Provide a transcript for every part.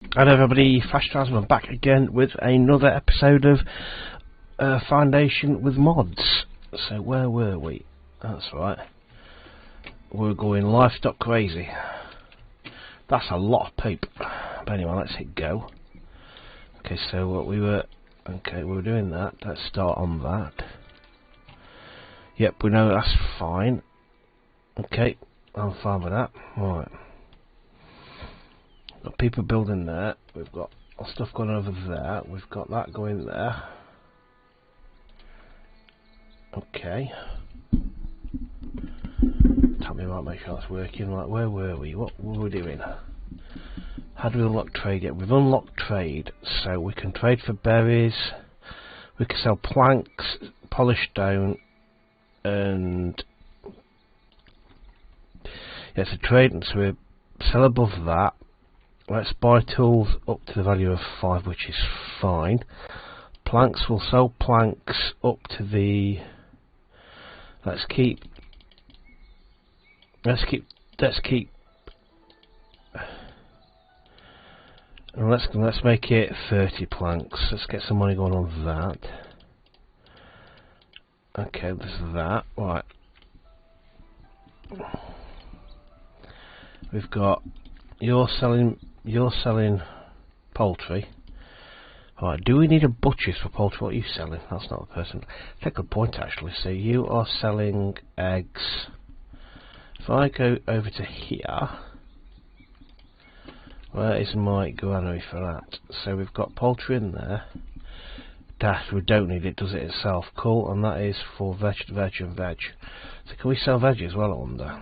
Hello everybody, Flash Transman back again with another episode of Foundation with Mods. So where were we? That's right. We're going livestock crazy. That's a lot of poop. But anyway, let's hit go. Okay, so what we were doing that. Let's start on that. Yep, we know that's fine. Okay, I'm fine with that. Right. Got people building there. We've got stuff going over there. We've got that going there. Okay. Tell me about make sure that's working. Like, where were we? What were we doing? How do we unlock trade yet? We've unlocked trade, so we can trade for berries. We can sell planks, polished stone, and yeah, it's a trade, and so we sell above that. Let's buy tools up to the value of 5, which is fine. Planks, we'll sell planks up to the. Let's keep. And let's make it 30 planks. Let's get some money going on that. Okay, there's that. Right. We've got. You're selling poultry. Alright, do we need a butcher's for poultry? What are you selling? That's not a person. That's a good point actually. So you are selling eggs. If I go over to here, where is my granary for that? So we've got poultry in there. Dash, we don't need it, does it itself. Cool, and that is for veg. So can we sell veg as well, I wonder?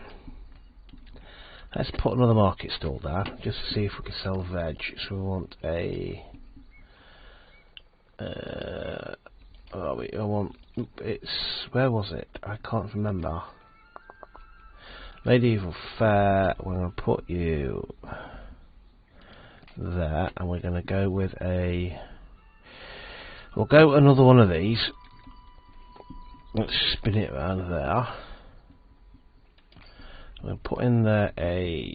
Let's put another market stall down, just to see if we can sell veg. So we want a... where was it? I can't remember. Medieval Fair, we're going to put you there, and we're going to go with a... We'll go with another one of these. Let's spin it around there. We'll put in there a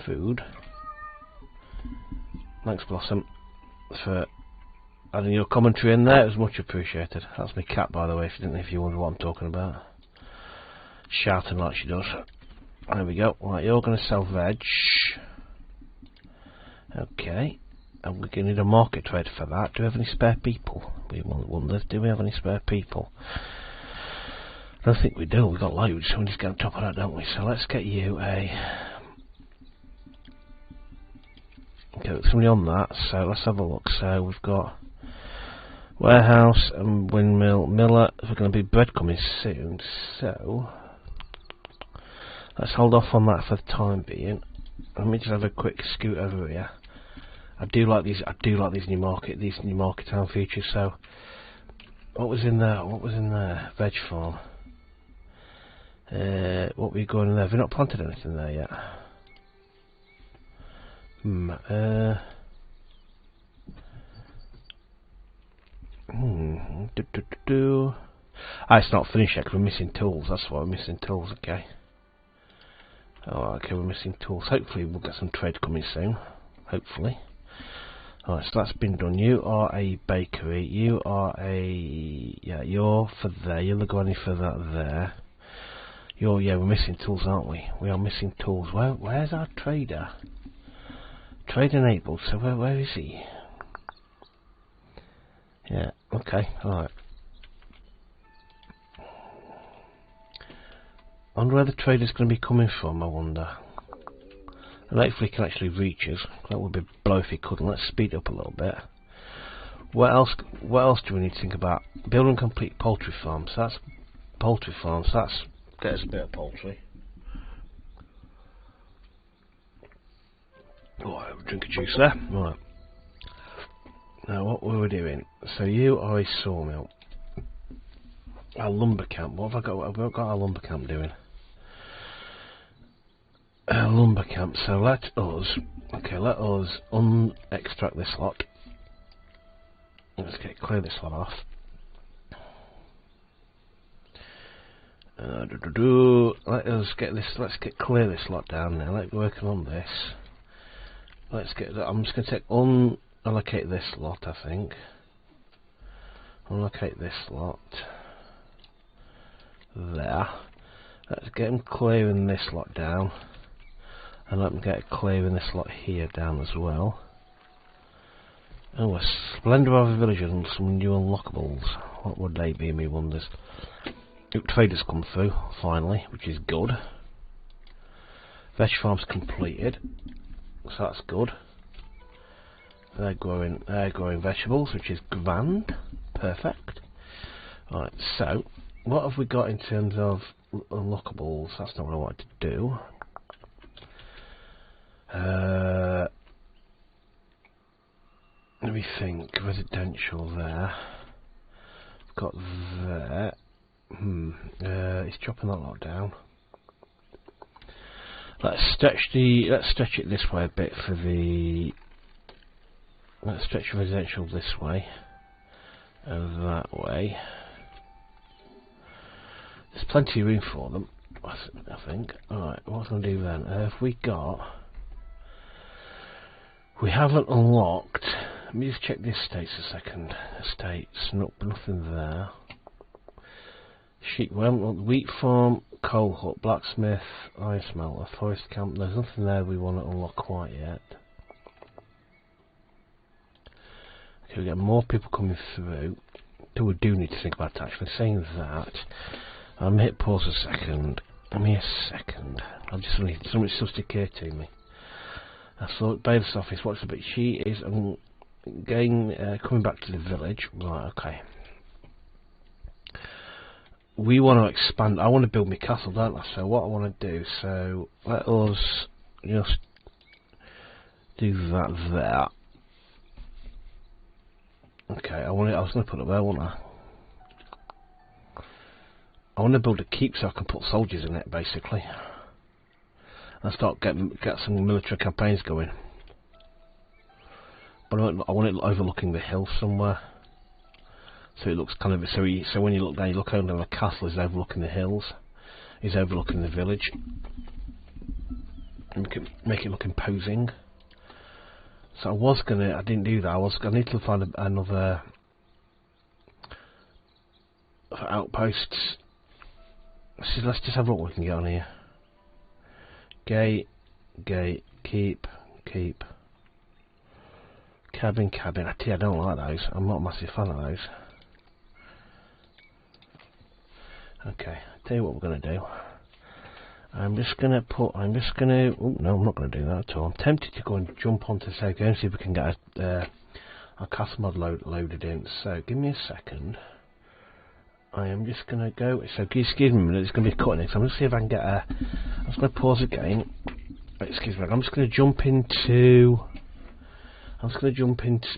food. Thanks, Blossom, for adding your commentary in there. It was much appreciated. That's my cat, by the way, if you wonder what I'm talking about. Shouting like she does. There we go. Right, you're going to sell veg. Okay. And we're going to need a market trader for that. Do we have any spare people? We wonder, do we have any spare people? I don't think we do. We've got loads, so we just get on top of that, don't we? So let's get you a... Okay, somebody on that, so let's have a look. So we've got warehouse and windmill, miller. We're going to be bread coming soon, so let's hold off on that for the time being. Let me just have a quick scoot over here. I do like these new market town features. So what was in there? Veg farm. What were you going in there? Have you not planted anything there yet? It's not finished yet because we're missing tools. That's why we're missing tools. Okay. Oh, okay, we're missing tools. Hopefully we'll get some trade coming soon. Hopefully. Alright, so that's been done. You are a bakery. You are a... Yeah, you're for there. You're the granny for that there. Yeah, we're missing tools, aren't we? We are missing tools. Where's our trader? Trade enabled. So where is he? Yeah. Okay. All right. I wonder where the trader's going to be coming from. I wonder. And hopefully he can actually reach us. That would be blow if he couldn't. Let's speed up a little bit. What else do we need to think about? Building complete poultry farm. So that's poultry farm. So that's get us a bit of poultry. Oh, I have a drink of juice there. Right. Now what were we doing? So you are a sawmill. A lumber camp. What have I got? What have I got our lumber camp doing? A lumber camp. So let us extract this lot. Let's clear this lot off. Let's clear this lot down now. Let's work on this. let's get that. I'm just going to take unallocate this lot, I think. Unallocate this lot. There. Let's get them clearing this lot down. And let them get clearing this lot here down as well. Oh, a splendor of a village and some new unlockables. What would they be, me wonders? Traders come through, finally, which is good. Veg farm's completed, so that's good. They're growing vegetables, which is grand. Perfect. Right, so what have we got in terms of unlockables? That's not what I wanted to do. Let me think. Residential there. Got there. It's chopping that lot down. Let's stretch it this way a bit for the. Let's stretch residential this way and that way. There's plenty of room for them, I think. Alright, what I'm going to do then? We haven't unlocked. Let me just check the estates a second. Estates, nothing there. Sheep, wheat farm, coal hut, blacksmith, iron smelter, forest camp. There's nothing there we want to unlock quite yet. Okay, we get more people coming through. We do need to think about actually saying that. I'm gonna hit pause a second. Give me a second. I just need something to occur to me. I thought Bailiff's office. What's a bit? She is coming back to the village. Right. Okay. We want to expand. I want to build my castle, don't I? So what I want to do. So let us just do that there. Okay. I was going to put it there, wasn't I? I want to build a keep so I can put soldiers in it, basically, and start get some military campaigns going. But I want it overlooking the hill somewhere, so it looks kind of so when you look down, you look over the castle is overlooking the hills, is overlooking the village, and make it look imposing. So I didn't do that. I need to find another for outposts. Let's just have a look what we can get on here. Gate, keep, cabin. I don't like those. I'm not a massive fan of those. Okay, I'll tell you what we're going to do. I'm just going to. Oh no, I'm not going to do that at all. I'm tempted to go and jump onto Sega and see if we can get a castle mod loaded in. So give me a second. I am just going to go. So excuse me a minute. It's going to be cutting it. So I'm going to see if I can get a. I'm just going to pause again. Excuse me. I'm just going to jump into.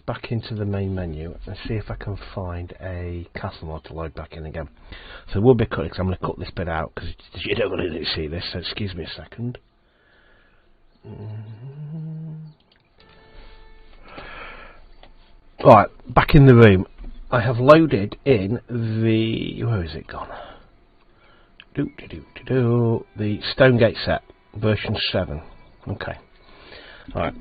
Back into the main menu and see if I can find a castle mod to load back in again. So we'll be cutting because I'm going to cut this bit out because you don't want to see this. So excuse me a second. Right, back in the room. I have loaded in the. Where is it gone? The Stonegate set, version 7. Okay. Alright.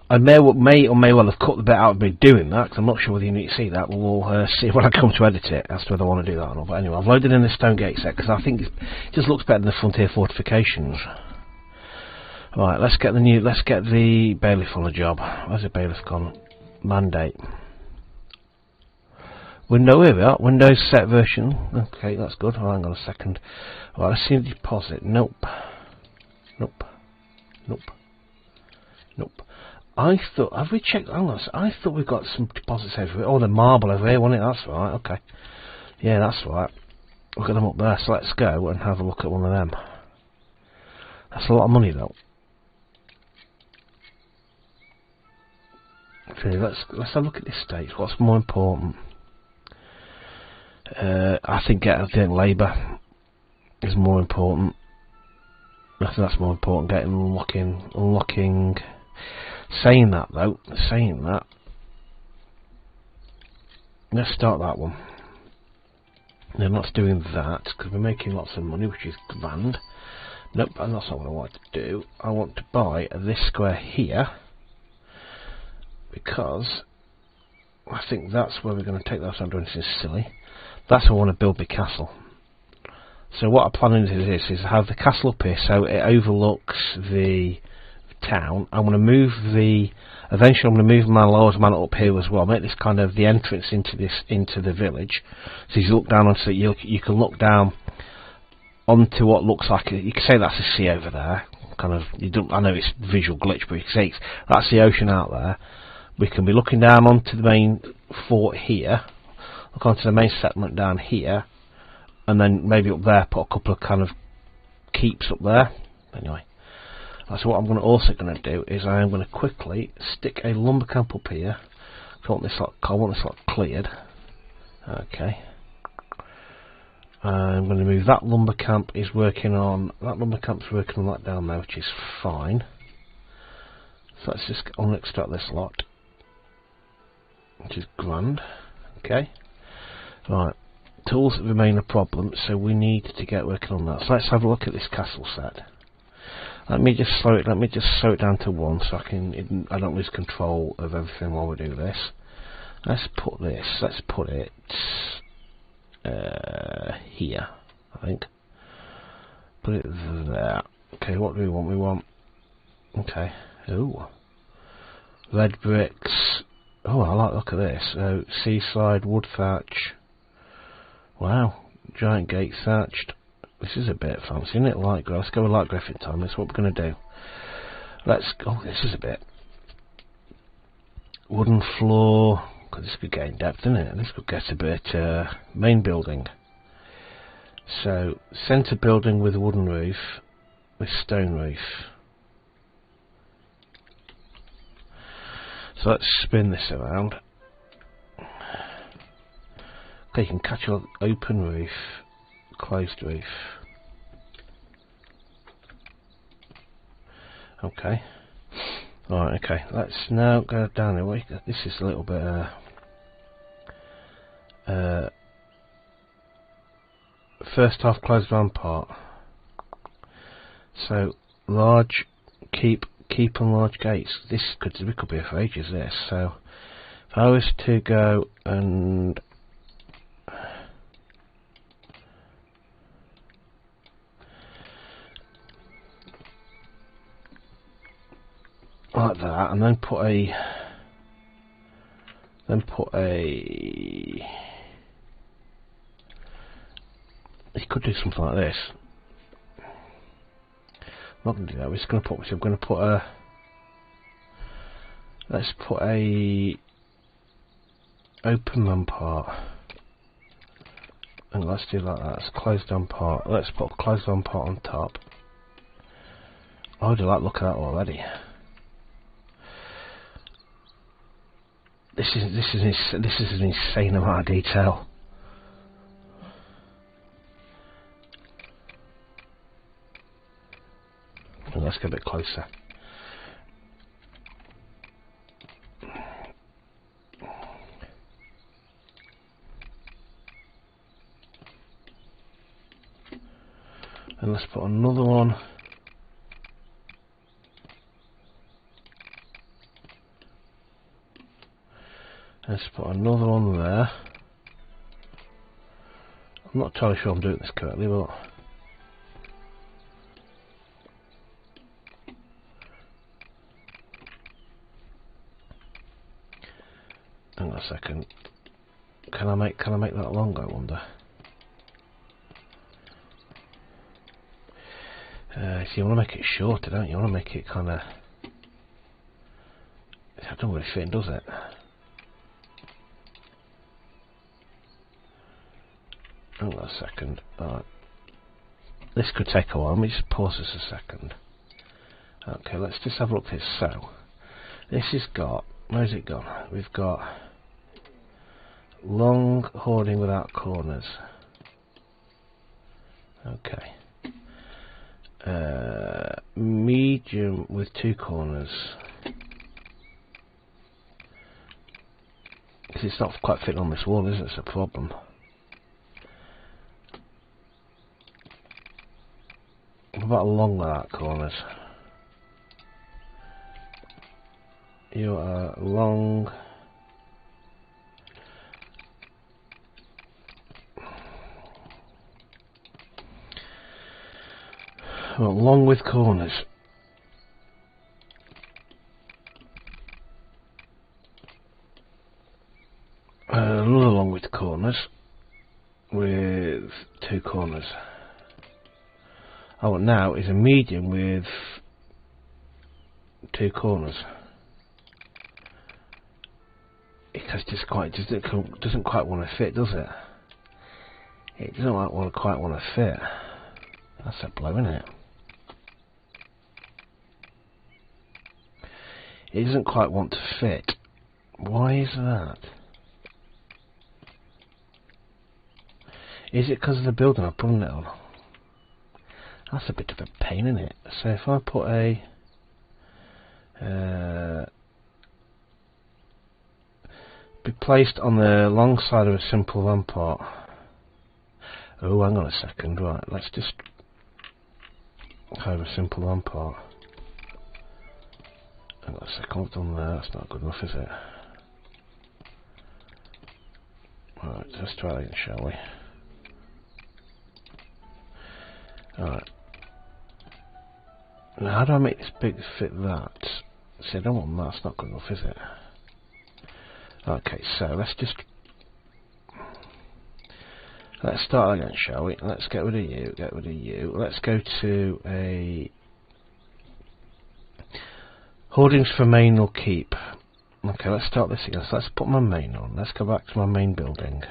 I may or may well have cut the bit out of me doing that, because I'm not sure whether you need to see that. We'll see when I come to edit it as to whether I want to do that or not. But anyway, I've loaded in the Stonegate set, because I think it just looks better than the Frontier Fortifications. Right, let's get the bailiff on the job. Where's the bailiff gone? Mandate. Window, here we are. Windows set version. Okay, that's good. Oh, hang on a second. Right, let's see the deposit. Nope. I thought, have we checked? Hang on, I thought we got some deposits over here. Oh, the marble over here, wasn't it? That's right. Okay. Yeah, that's right. Look at them up there. So let's go and have a look at one of them. That's a lot of money, though. Okay, let's have a look at the estates. What's more important? I think labour is more important. I think that's more important. Unlocking. Saying that, let's start that one. Then let's doing that because we're making lots of money, which is grand. Nope, that's not what I want to do. I want to buy this square here, because I think that's where we're going to take that. So I'm doing this silly. That's where I want to build my castle. So what I'm planning to do is have the castle up here, so it overlooks the town. I want to move eventually I'm going to move my lord's manor up here as well. Make this kind of the entrance into the village. So as you look down onto it, you can look down onto what looks like you can say that's a sea over there. Kind of, I know it's visual glitch, but you can say that's the ocean out there. We can be looking down onto the main fort here, look onto the main settlement down here, and then maybe up there put a couple of kind of keeps up there. Anyway, so what I'm also going to do is I am going to quickly stick a lumber camp up here. I want this lot cleared. Okay. I'm going to move that lumber camp. That lumber camp's working on that down there, which is fine. So let's just unextract this lot, which is grand. Okay. Right. Tools remain a problem, so we need to get working on that. So let's have a look at this castle set. Let me just slow it down to 1, so I don't lose control of everything while we do this. Let's put it here, I think. Put it there. Okay, what do we want? We want, okay, ooh, red bricks. Oh, I like the look of this. So seaside wood thatch. Wow, giant gate thatched. This is a bit fancy, isn't it? Light grey. Let's go with light grey for time. That's what we're going to do. This is a bit wooden floor. God, this could get in depth, isn't it? This could get a bit main building. So centre building with wooden roof, with stone roof. So let's spin this around. Okay, you can catch an open roof, closed roof. Okay. Alright, okay. Let's now go down here. This is a little bit first half closed rampart. So large keep and large gates. We could be here for ages, this. So if I was to go and like that, and then put a you could do something like this. I'm not going to do that. We're just going to put. I'm going to put a. Let's put a open rampart, and let's do like that. It's closed rampart. Let's put a closed rampart on top. Oh, I do like look at that already. This is an insane amount of detail. And let's get a bit closer. And let's put another one. Let's put another one there. I'm not entirely sure I'm doing this correctly, but hang on a second. Can I make that longer, I wonder? So you want to make it shorter, don't you? You want to make it kind of. It doesn't really fit in, does it? Hang on a second. Alright. This could take a while. Let me just pause this a second. Okay, let's just have a look at this. So, this has got. Where's it gone? We've got long hoarding without corners. Okay. Medium with 2 corners. Because it's not quite fitting on this wall, is it? It's a problem. What about along without corners? You are long. Well, long with corners. Another long with corners. With 2 corners. Oh, now is a medium with 2 corners. Because just doesn't quite want to fit, does it? It doesn't quite want to fit. That's a blow, isn't it? It doesn't quite want to fit. Why is that? Is it because of the building I'm putting it on? That's a bit of a pain, isn't it? So if I put a be placed on the long side of a simple rampart. Oh, hang on a second. Right, let's just have a simple rampart. Hang on a second. I've done there. That's not good enough, is it? Right, let's try that again, shall we? Alright. Now, how do I make this big to fit that? See, I don't want that. That's not good enough, is it? Okay, so let's start again, shall we? Let's get rid of you, get rid of you. Let's go to a hoardings for main or keep. Okay, let's start this again. So let's put my main on. Let's go back to my main building.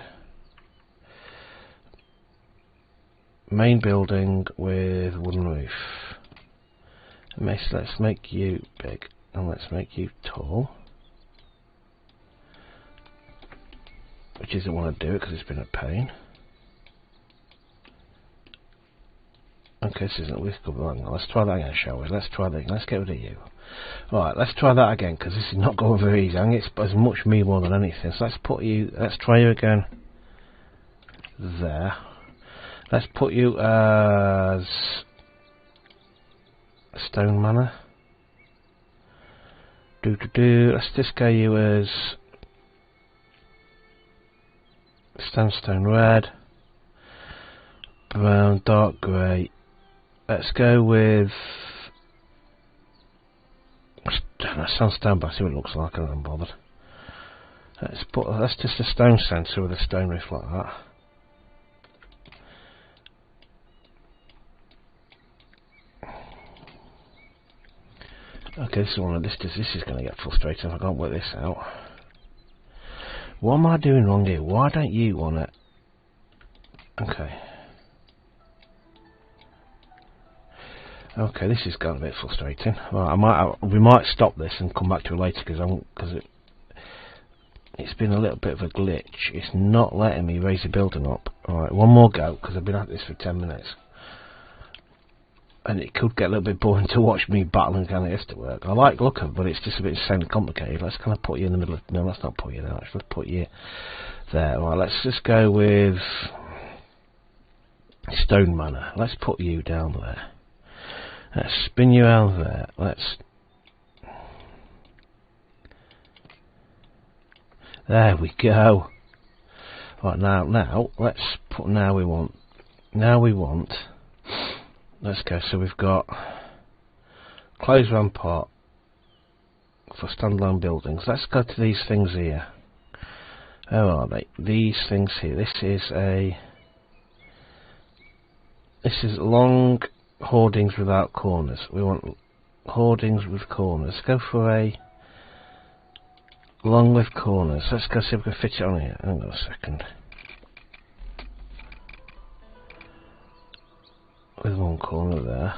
Main building with wooden roof. Let's make you big and let's make you tall. Which isn't want to do it because it's been a pain. Okay, this isn't with good. Let's try that again, shall we? Let's try that again. Let's get rid of you. Right, let's try that again because this is not going very easy. I think it's as much me more than anything. So let's put you. Let's try you again. There. Let's put you as Stone Manor. Let's just go you as Sandstone Red, Brown, Dark Grey. Let's go with Sandstone, but I see what it looks like. I'm not bothered. Let's just a stone centre with a stone roof like that. Okay, this is one of this is going to get frustrating if I can't work this out. What am I doing wrong here? Why don't you want it? Okay. Okay, this is going a bit frustrating. Well, we might stop this and come back to it later because it's been a little bit of a glitch. It's not letting me raise the building up. All right, one more go because I've been at this for 10 minutes. And it could get a little bit boring to watch me battle and kind of has to work. I like looking, but it's just a bit insanely complicated. Let's kind of put you in the middle of... No, let's not put you there. Let's put you there. Right, let's just go with Stone Manor. Let's put you down there. Let's spin you out there. Let's... There we go. Right, now, let's put... Now we want... Let's go. So we've got closed rampart for standalone buildings. Let's go to these things here. Where are they? These things here. This is long hoardings without corners. We want hoardings with corners. Let's go for a long with corners. Let's go see if we can fit it on here. Hang on a second. With one corner there.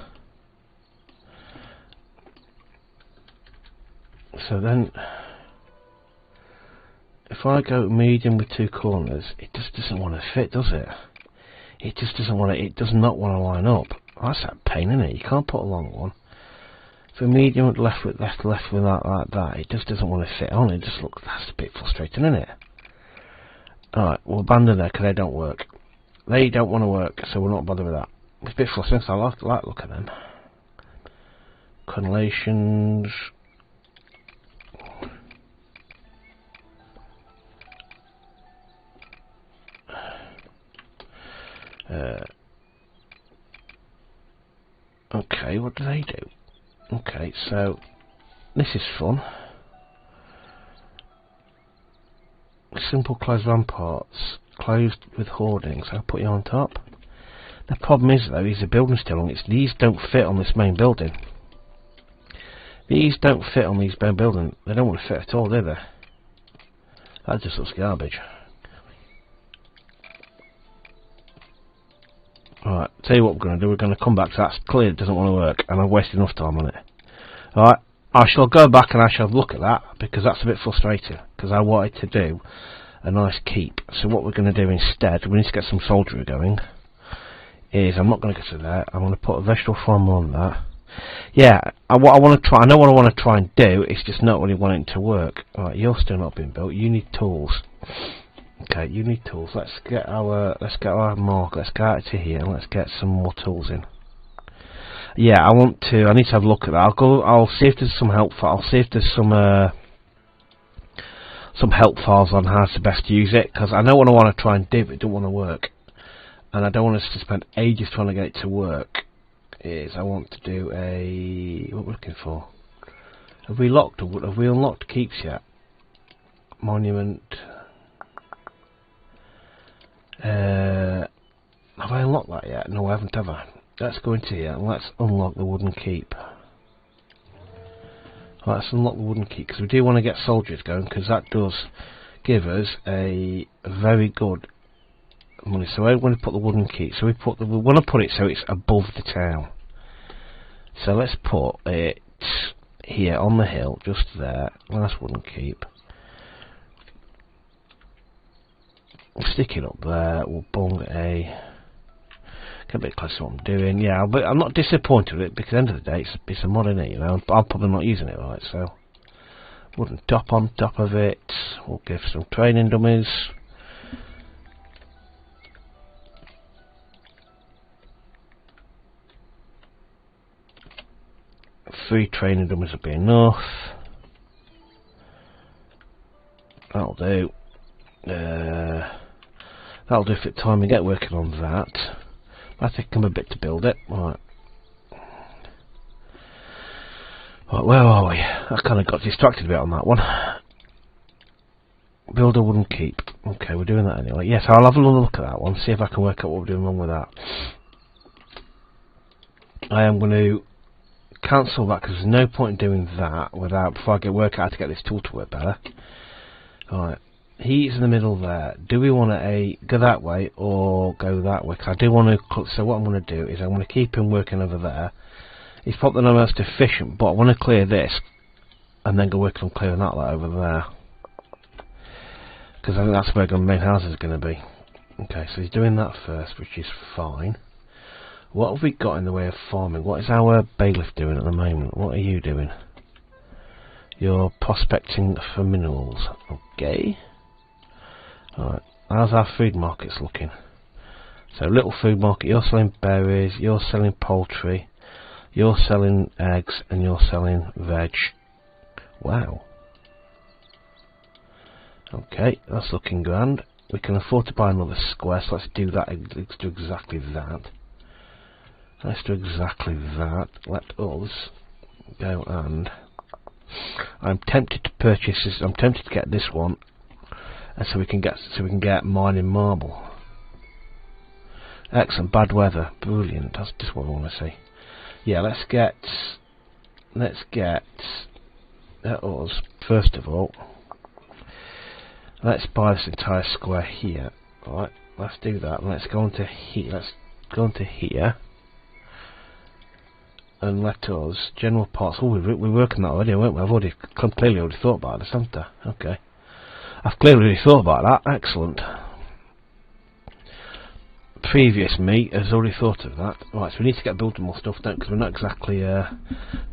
So then, if I go medium with 2 corners, it just doesn't want to fit, does it? It just doesn't want to. It does not want to line up. That's a pain, isn't it? You can't put a long one. For medium with left with left with that like that, it just doesn't want to fit on. It just looks. That's a bit frustrating, isn't it? All right, we'll abandon that because they don't work. They don't want to work, so we're not bothered with that. It's a bit frustrating, so I like the look at them. Crenellations. Okay, what do they do? Okay, so this is fun. Simple closed ramparts, closed with hoardings. I'll put you on top. The problem is though, the building's still on. These don't fit on this main building. These don't fit on these main building. They don't want to fit at all, do they? That just looks garbage. Alright, tell you what we're going to do. We're going to come back to that. It's clear it doesn't want to work, and I've wasted enough time on it. Alright, I shall go back and I shall look at that, because that's a bit frustrating, because I wanted to do a nice keep. So what we're going to do instead, we need to get some soldiery going, is I'm not going to go to there. I'm going to put a vegetable farm on that. Yeah, what I want to try, I know what I want to try and do, it's just not really wanting to work. Alright, you're still not being built. You need tools. Okay, you need tools. Let's get our mark. Let's go out to here and let's get some more tools in. Yeah, I need to have a look at that. I'll see if there's some help. I'll see if there's some help files on how to best use it, because I know what I want to try and do, but it don't want to work, and I don't want us to spend ages trying to get it to work. I want to do what we're looking for. Have we unlocked keeps yet? Monument. Have I unlocked that yet? No, I haven't ever. Let's go into here and let's unlock the wooden keep. Let's unlock the wooden keep, because we do want to get soldiers going, because that does give us a very good money. So we're going to put the wooden keep. So we want to put it so it's above the town. So let's put it here on the hill, just there. Nice wooden keep. We'll stick it up there. We'll bung get a bit closer to what I'm doing. Yeah, but I'm not disappointed with it, because at the end of the day, it's a mod in it, you know. I'm probably not using it right, so wooden top on top of it. We'll give some training dummies. Three training dummies will be enough. That'll do. That'll do for the time we get working on that. I think I'm a bit to build it. Right, where are we? I kind of got distracted a bit on that one. Build a wooden keep. Okay, we're doing that anyway. Yes, I'll have a little look at that one, see if I can work out what we're doing wrong with that. I am going to cancel that, because there's no point in doing that before I work out how to get this tool to work better. Alright. He's in the middle there. Do we want to go that way or go that way? 'Cause I do want to. So what I'm going to do is I'm going to keep him working over there. He's probably not the most efficient, but I want to clear this and then go work on clearing that over there, because I think that's where the main house is going to be. Okay, so he's doing that first, which is fine. What have we got in the way of farming? What is our bailiff doing at the moment? What are you doing? You're prospecting for minerals. Okay. Alright, how's our food markets looking? So little food market, you're selling berries, you're selling poultry, you're selling eggs, and you're selling veg. Wow. Okay, that's looking grand. We can afford to buy another square, so let's do that. Let's do exactly that. Let's do exactly that. Let us go, and I'm tempted to purchase this. I'm tempted to get this one. And so we can get mining marble. Excellent. Bad weather. Brilliant. That's just what I want to see. Yeah, let's get us first of all. Let's buy this entire square here. Alright, let's do that. And let's go into here. Let's go into here. And let us general parts. Oh, we're working that already, weren't we? I've clearly already thought about this, haven't I? Okay. I've clearly thought about that. Excellent. Previous me has already thought of that. Right, so we need to get building more stuff, don't, because we're not exactly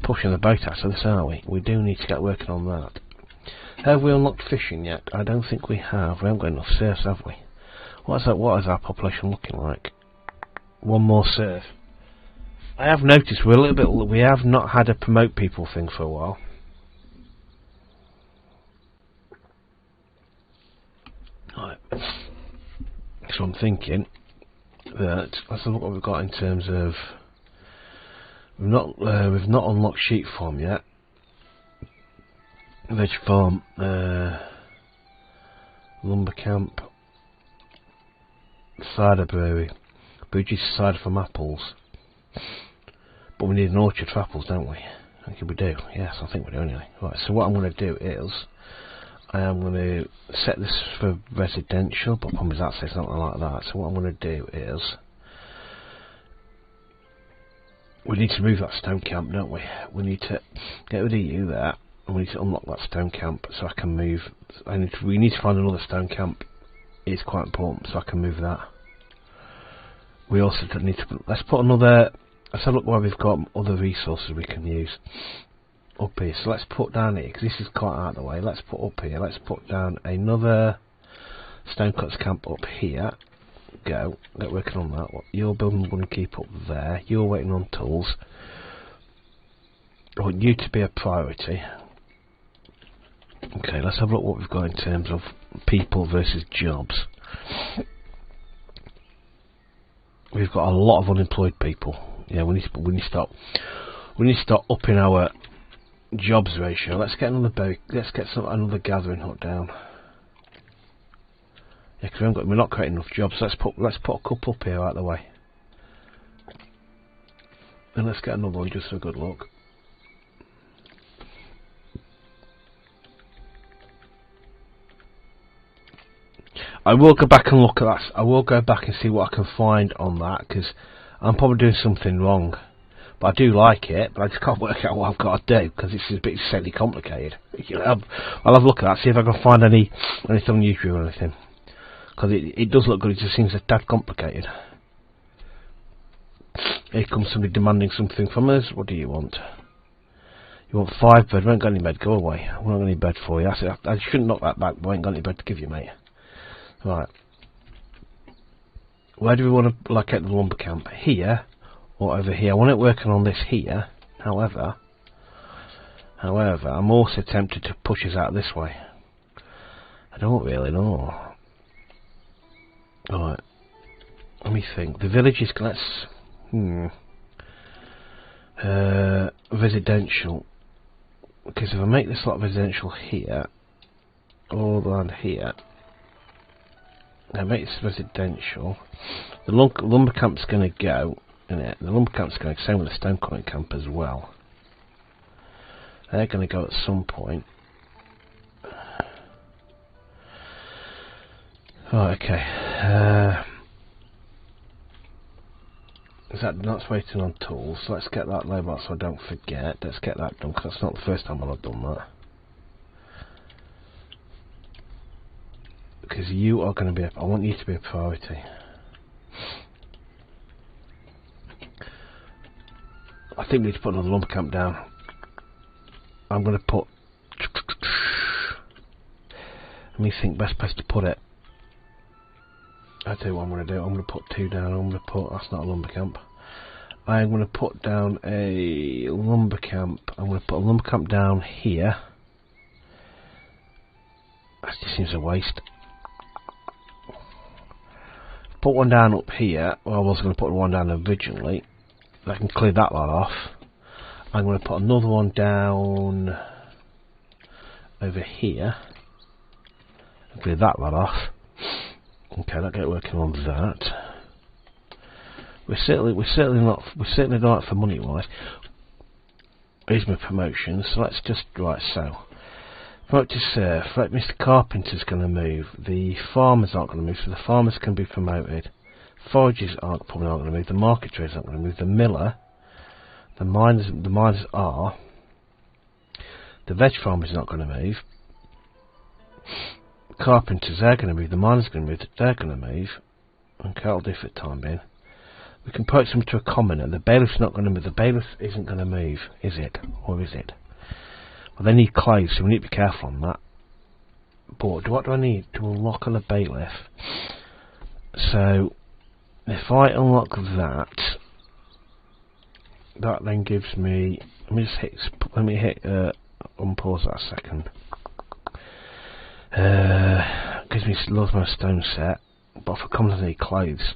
pushing the boat out of this, are we? We do need to get working on that. Have we unlocked fishing yet? I don't think we have. We haven't got enough serfs, have we? What is our population looking like? One more serf. I have noticed we're a little bit. We have not had a promote people thing for a while. Right. So I'm thinking that let's look what we've got in terms of. We've not unlocked sheep farm yet. Veg farm, lumber camp, cider brewery, produce cider from apples. But we need an orchard for apples, don't we? I think we do. Yes, I think we do anyway. Right. So what I'm going to do is I am going to set this for residential, but the problem is that says something like that. So what I'm going to do is we need to move that stone camp, don't we? We need to get rid of you there, and we need to unlock that stone camp so I can move. We need to find another stone camp. It's quite important, so I can move that. We also need to. Let's put another. Let's have a look where we've got other resources we can use up here. So let's put down here because this is quite out of the way. Let's put up here. Let's put down another stonecutters camp up here. Go. Get working on that. You're building one and keep up there. You're waiting on tools. I want you to be a priority. Okay, let's have a look what we've got in terms of people versus jobs. We've got a lot of unemployed people. Yeah, we need to start upping our jobs ratio. Let's get another another gathering hut down. Yeah, because we're not creating enough jobs. So let's put a couple up here out of the way, and let's get another one just for a good look. I will go back and look at that. I will go back and see what I can find on that, because I'm probably doing something wrong. But I do like it, but I just can't work out what I've got to do, because it's a bit silly complicated. I'll have a look at that, see if I can find anything unusual or anything. Because it does look good, it just seems a tad complicated. Here comes somebody demanding something from us. What do you want? You want 5 bed? We ain't got any bed, go away. We ain't got any bed for you. I shouldn't knock that back, but we ain't got any bed to give you, mate. Right. Where do we want to locate the lumber camp? Here or over here? I want it working on this here. However, I'm also tempted to push us out this way. I don't really know. Alright. Let me think. The village is residential. Because if I make this lot residential here, all around here, I make this residential. The lumber camp's going to go in it. The lumber camp's going to go. Same with the stone cutting camp as well. They're going to go at some point. Right, okay. That's waiting on tools. So let's get that label so I don't forget. Let's get that done, because that's not the first time I've done that. Because you are going to be I want you to be a priority. I think we need to put another lumber camp down. I'm going to put. Let me think best place to put it. I'll tell you what I'm going to do. I'm going to put 2 down. I'm going to put. That's not a lumber camp. I'm going to put down a lumber camp. I'm going to put a lumber camp down here. That just seems a waste. Put one down up here. Well, I was going to put one down originally. I can clear that lot off. I'm going to put another one down over here. Clear that lot off. Okay, let's get working on that. We're certainly not for money wise. Here's my promotion. So let's just so. Promote to serve. Right, Mr. Carpenter's going to move. The farmers aren't going to move, so the farmers can be promoted. Foragers probably aren't going to move. The market traders aren't going to move. The miller, the miners are. The veg farmers are not going to move. Carpenters, they're going to move. The miners are going to move. They're going to move. Okay, I'll do for the time being. We can put some to a commoner. The bailiff's not going to move. The bailiff isn't going to move, is it? Or is it? Well, they need clay, so we need to be careful on that. But what do I need to unlock on a bailiff? So, if I unlock that, that then gives me. Let me just hit. Let me hit. Unpause that a second. Gives me loads more stone set, but for company clothes.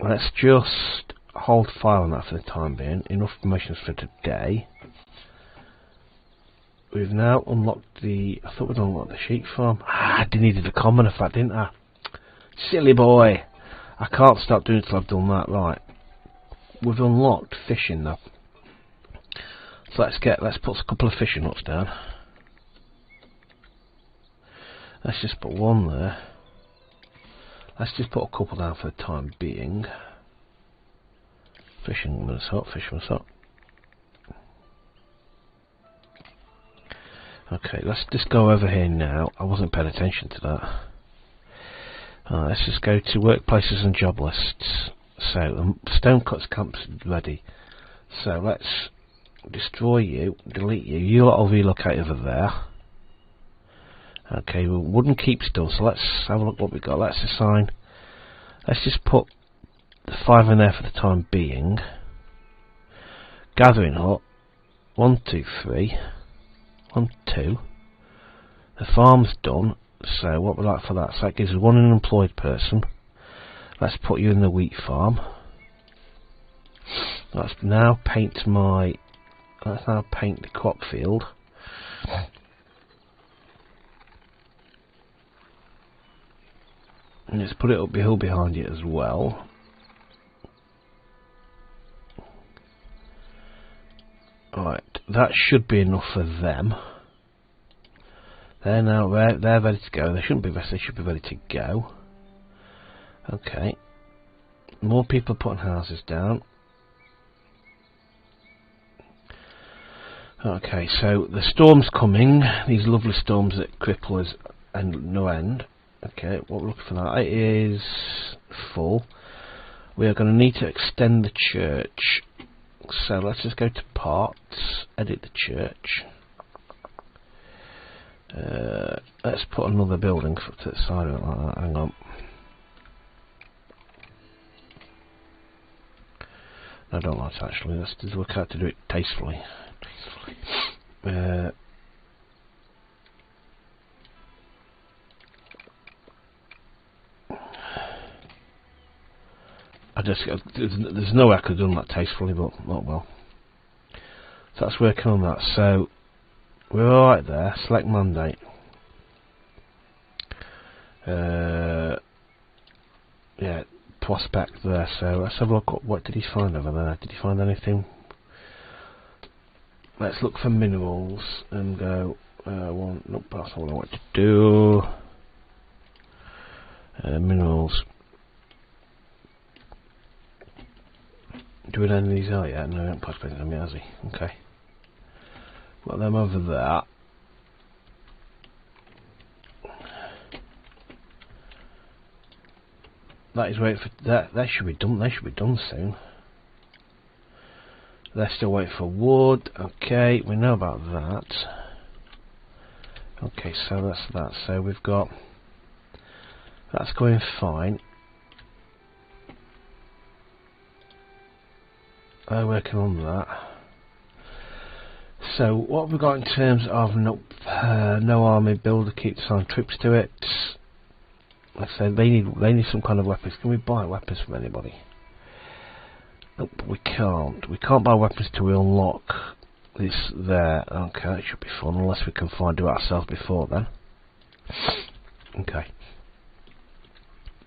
Let's just hold fire on that for the time being. Enough promotions for today. We've now unlocked the. I thought we'd unlocked the sheep farm. I needed a common of that, didn't I? Silly boy. I can't stop doing it till I've done that. Right. We've unlocked fishing now. So let's put a couple of fishing huts down. Let's just put one there. Let's just put a couple down for the time being. Fisherman's hut, fisherman's hut. Okay, let's just go over here now. I wasn't paying attention to that. Let's just go to workplaces and job lists. So, the stone cuts camp's ready. So, let's destroy you, delete you. You lot will relocate over there. Okay, we wouldn't keep still, so let's have a look what we've got. Let's assign. Let's just put the 5 in there for the time being. Gathering hut. 1, 2, 3. 1, 2. The farm's done. So what we like for that? So that gives us one unemployed person. Let's put you in the wheat farm. Let's now paint my. Let's now paint the crop field. And let's put it up the hill behind it as well. Right, that should be enough for them. They're now they're ready to go. They shouldn't be ready. They should be ready to go. Okay. More people putting houses down. Okay, so the storm's coming. These lovely storms that cripple us and no end. Okay, what we're looking for that is full. We are going to need to extend the church. So let's just go to parts, edit the church. Let's put another building to the side of it like that. Hang on. I don't like it actually. Let's just work out to do it tastefully. There's no way I could have done that tastefully, but not well. So that's working on that. So we're alright there. Select mandate. Yeah, prospect there. So let's have a look. What did he find over there? Did he find anything? Let's look for minerals and go. Nope, that's not what I want to do. Minerals. Do we know any of these out yet? No, we haven't prospected them yet, has he? Okay. Got them over there. That is waiting for that. They should be done. They should be done soon. They're still waiting for wood. Okay, we know about that. Okay, so that's that. So we've got that's going fine. They're working on that. So what have we got in terms of no army builder keeps on troops to it? Let's say they need some kind of weapons. Can we buy weapons from anybody? Nope, we can't. We can't buy weapons till we unlock this there. Okay, that should be fun, unless we can do it ourselves before then. Okay.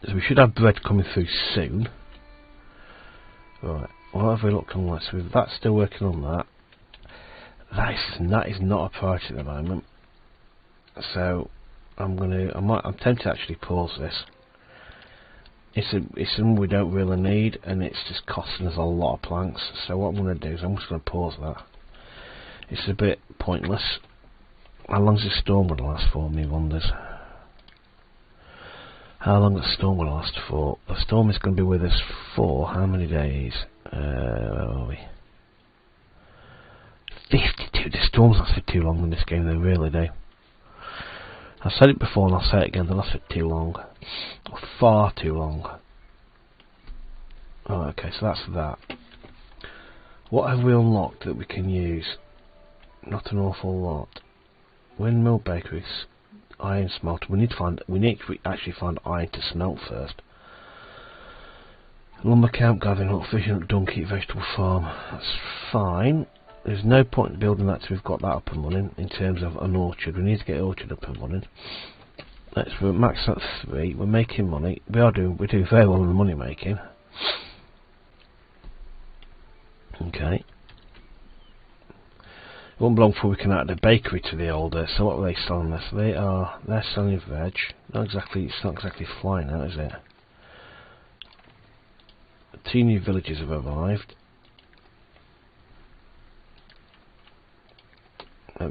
So we should have bread coming through soon. Right. What have we looked on last? That's still working on that. That is not a priority at the moment. So I'm tempted to actually pause this. It's something we don't really need, and it's just costing us a lot of planks. So what I'm going to do is I'm just going to pause that. It's a bit pointless. How long is the storm going to last for, me wonders? How long the storm will last for? The storm is going to be with us for how many days? Where are we? 52. The storms last for too long in this game, they really do. I've said it before and I'll say it again, they last for too long. Or far too long. Oh, okay, so that's that. What have we unlocked that we can use? Not an awful lot. Windmill, bakeries, iron smelter. We need to actually find iron to smelt first. Lumber camp, gathering hut, fishing, donkey, vegetable farm. That's fine. There's no point in building that till we've got that up and running. In terms of an orchard, we need to get orchard up and running. We're max at 3. We're making money. We're doing very well in the money making. Okay. It won't be long before we can add a bakery to the older. So what are they selling this? They're selling veg. It's not exactly flying out, is it? 2 new villages have arrived.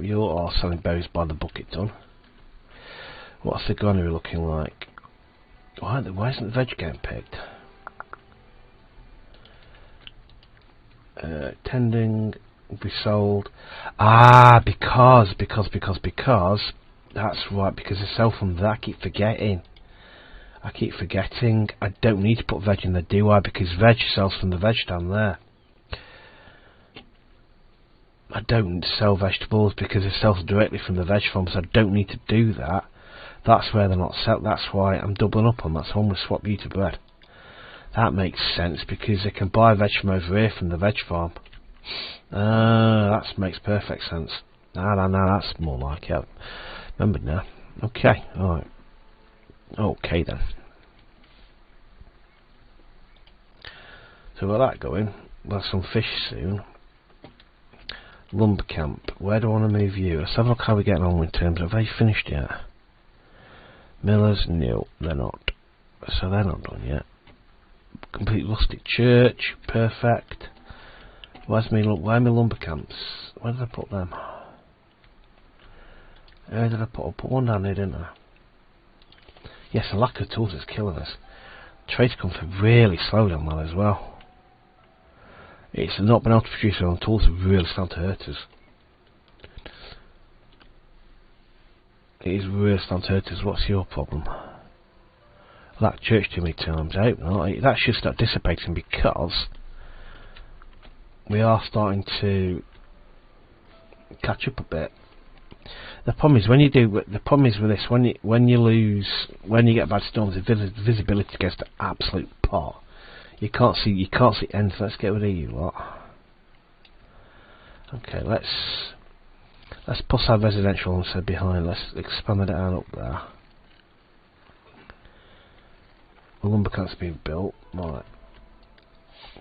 You are selling berries by the bucket ton. What's the granary looking like? Why isn't the veg getting picked? Tending will be sold. Because that's right, because they sell from that. I keep forgetting. I don't need to put veg in there, do I? Because veg sells from the veg stand there. I don't sell vegetables because it sells directly from the veg farm, so I don't need to do that. That's where they're not sell. That's why I'm doubling up on that. So I'm going to swap you to bread. That makes sense because they can buy veg from over here from the veg farm. That makes perfect sense. No, that's more like it. Remember now. Okay, alright. Okay then. So we've got that going. We'll have some fish soon. Lumber camp. Where do I want to move you? Let's have a look how we're getting on in terms of, have they finished yet? Millers? No, they're not. So they're not done yet. Complete rustic church. Perfect. Where are my lumber camps? Where did I put them? Where did I put one down there, didn't I? Yes, the lack of tools is killing us. Trade comes really slowly on that as well. It's not been able to produce our own tools, really starting to hurt us. It is really starting to hurt us. What's your problem? That church too many times out. That should start dissipating because we are starting to catch up a bit. The problem is with this, when you get bad storms, the visibility gets to absolute pot. You can't see anything. Let's get rid of you lot. Okay, let's push our residential instead behind. Let's expand it out up there. The lumber camp's being built. Right.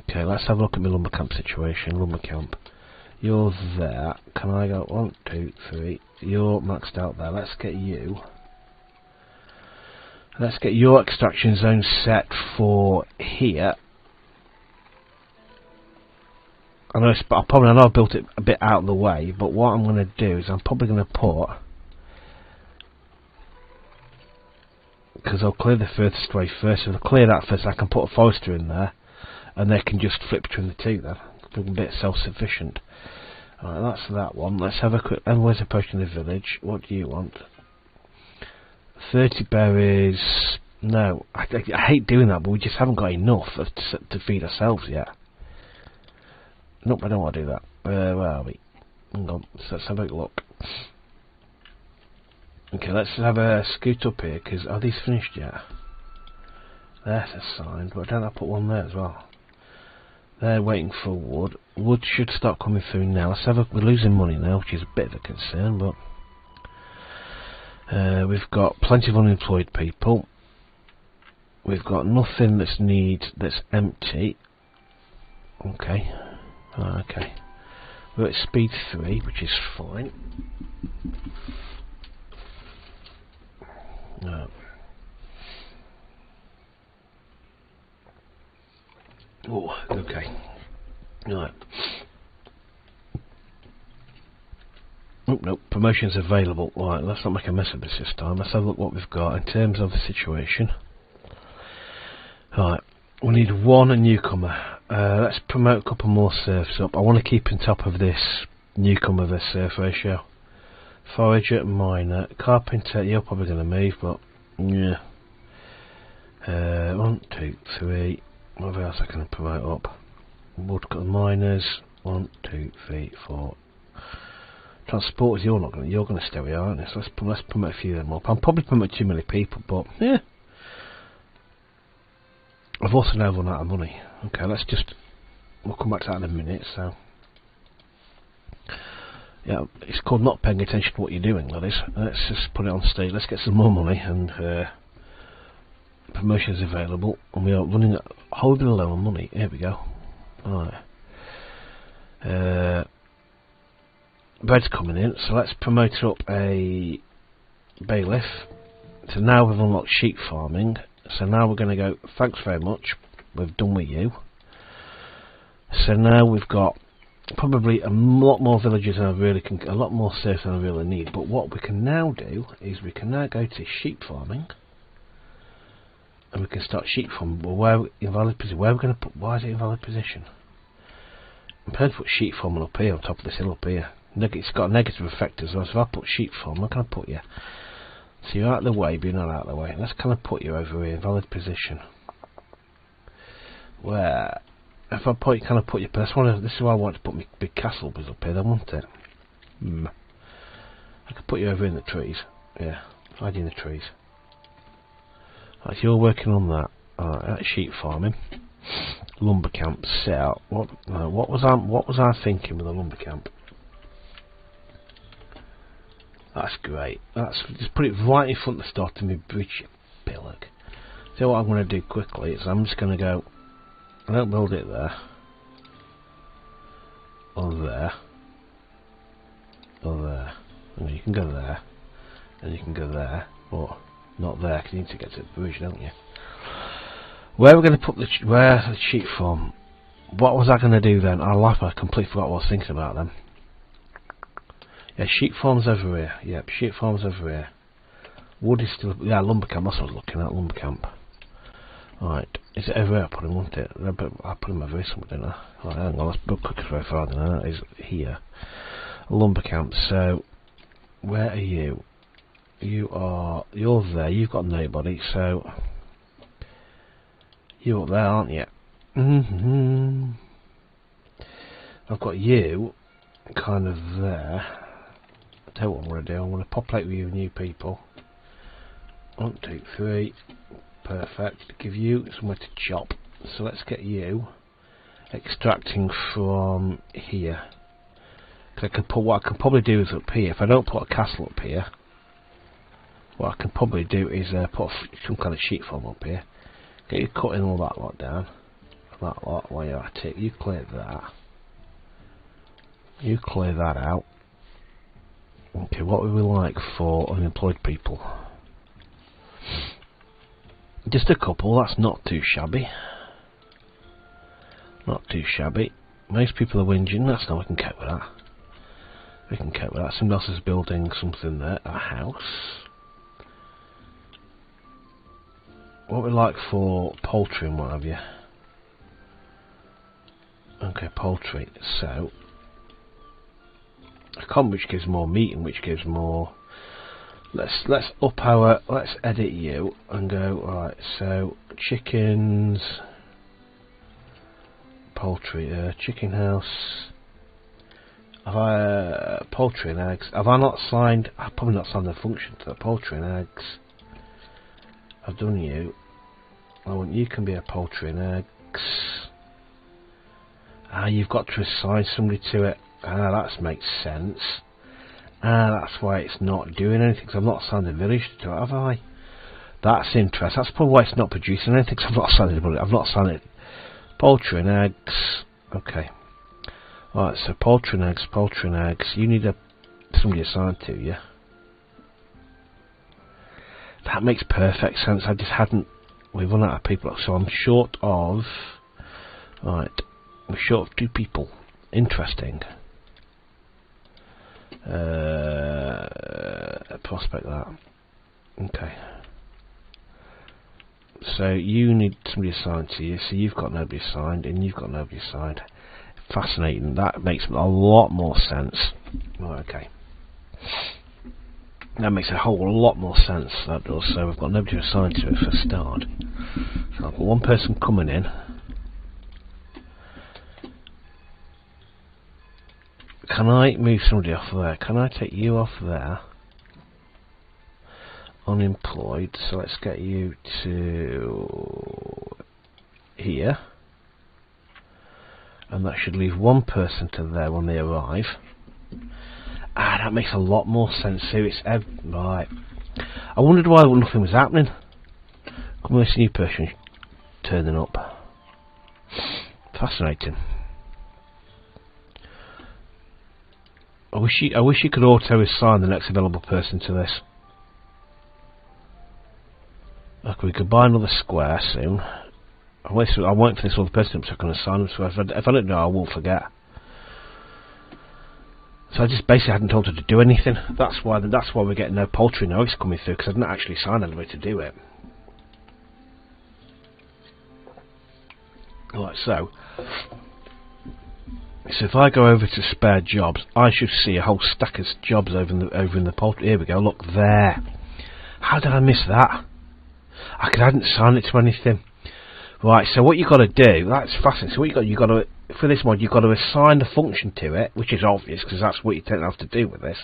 Okay, let's have a look at my lumber camp situation. Lumber camp. You're there. Can I go 1, 2, 3? You're maxed out there. Let's get you. Let's get your extraction zone set for here. I know I've built it a bit out of the way, but what I'm going to do is I'm probably going to put, because I'll clear the furthest way first. If I clear that first, I can put a forester in there, and they can just flip between the two. Then a bit self-sufficient. Alright, that's that one. Let's have a quick. Everyone's approaching the village. What do you want? 30 berries. No, I hate doing that, but we just haven't got enough to feed ourselves yet. Nope, I don't want to do that. Where are we? Hang on, let's have a look. Okay, let's have a scoot up here, because are these finished yet? There's a sign, but don't I put one there as well? They're waiting for wood. Wood should start coming through now. Let's have we're losing money now, which is a bit of a concern, but we've got plenty of unemployed people. We've got nothing that's empty. Okay. Okay. We're at speed 3, which is fine. No. Oh, okay. Right. Oh, no, promotions available. Right, let's not make a mess of this time. Let's have a look what we've got in terms of the situation. Right, we need one newcomer. Let's promote a couple more serfs up. I want to keep on top of this newcomer versus serf ratio. Forager, miner, carpenter. You're probably going to move, but yeah. 1, 2, 3. What else I can promote up? Woodcut miners. 1, 2, 3, 4. Transporters, you're gonna stay here, aren't you? So let's promote a few of them up. I'm probably promoting too many people, but yeah. I've also now run out of money. Okay, we'll come back to that in a minute. So yeah, it's called not paying attention to what you're doing, that is. Let's just put it on stage. Let's get some more money, and promotions available, and we are running holding low on money. Here we go. Alright. Bread's coming in, so let's promote up a bailiff. So now we've unlocked sheep farming. So now we're going to go, thanks very much, we've done with you. So now we've got probably a lot more villages than I really can, a lot more serfs than I really need. But what we can now do is we can now go to sheep farming, and we can start sheep farming. Well, where invalid position? Where are we going to put? Why is it invalid position? I'm prepared to put sheep farming up here on top of this hill up here. It's got a negative effect as well. So if I put sheep farm, where can I put you? So you're out of the way, but you're not out of the way. Let's kind of put you over here, invalid position. Where? If I put you, kind of put you. This is why I want to put my big castle up here. I want it. I could put you over in the trees. Yeah, hide in the trees. Right, so you're working on that. Alright, that's sheep farming. Lumber camp set out. What was I thinking with the lumber camp? That's great. Just put it right in front of the start of my bridge, pillock. So what I'm going to do quickly is I'm just going to go. I don't build it there, or there, or there. And you can go there, and you can go there, but not there because you need to get to the bridge, don't you? Where we're going to put where's the sheep farm? What was I going to do then? I completely forgot what I was thinking about them. Yeah, sheep farm's over here. Yep, sheep farm's over here. Wood is still. Yeah, lumber camp. That's what I was looking at. Lumber camp. Alright, is it over here? I put him, wasn't it? I put him over here somewhere, didn't I? Right, hang on, let's book quicker very far than that. Is here. Lumber camp. So, where are you? You're there. You've got nobody. So, you're up there, aren't you? I've got you kind of there. I tell you what I'm going to do. I'm going to populate with you new people. 1, 2, 3. Perfect. Give you somewhere to chop. So let's get you extracting from here. Cause what I can probably do is up here. If I don't put a castle up here, what I can probably do is put some kind of sheep farm up here. Get you cutting all that lot down. That lot while you're at it. You clear that. You clear that out. Okay, what would we like for unemployed people? Just a couple, that's not too shabby. Not too shabby. Most people are whinging, that's not, we can cope with that. We can cope with that. Somebody else is building something there, a house. What would we like for poultry and what have you? Okay, poultry, so a comb which gives more meat and which gives more. Let's edit you and go right. So chickens, poultry, chicken house. Have I poultry and eggs? Have I not signed? I've probably not signed the function to the poultry and eggs. I've done you. I want you can be a poultry and eggs. You've got to assign somebody to it. That makes sense. That's why it's not doing anything, because I've not assigned a village to it, have I? That's interesting. That's probably why it's not producing anything, because I've not assigned it. I've not assigned it. Poultry and eggs. Okay. Alright, so poultry and eggs. You need somebody assigned to you. That makes perfect sense. I just hadn't. We've run out of people, so I'm short of. Right. We're short of 2 people. Interesting. Prospect that. Okay. So you need somebody assigned to you. So you've got nobody assigned, and you've got nobody assigned. Fascinating. That makes a lot more sense. Right, okay. That makes a whole lot more sense. That does. So we've got nobody assigned to it for a start. So I've got one person coming in. can I move somebody off there? Can I take you off there? Unemployed, so let's get you to here. And that should leave one person to there when they arrive. Ah, that makes a lot more sense. So it's right. I wondered why nothing was happening. Come on, this new person turning up. Fascinating. I wish you could auto assign the next available person to this. Look, we could buy another square soon. I'm waiting for this other person so I can assign them. So if I don't know, I will forget. So I just basically hadn't told her to do anything. That's why we're getting no poultry noise coming through, because I didn't actually sign anybody to do it. Right, so if I go over to spare jobs, I should see a whole stack of jobs over in the poultry. Here we go. Look there. How did I miss that? I hadn't signed it to anything. Right, so what you got to do? That's fascinating. So what you got to for this mod, you've got to assign the function to it, which is obvious because that's what you tend to have to do with this.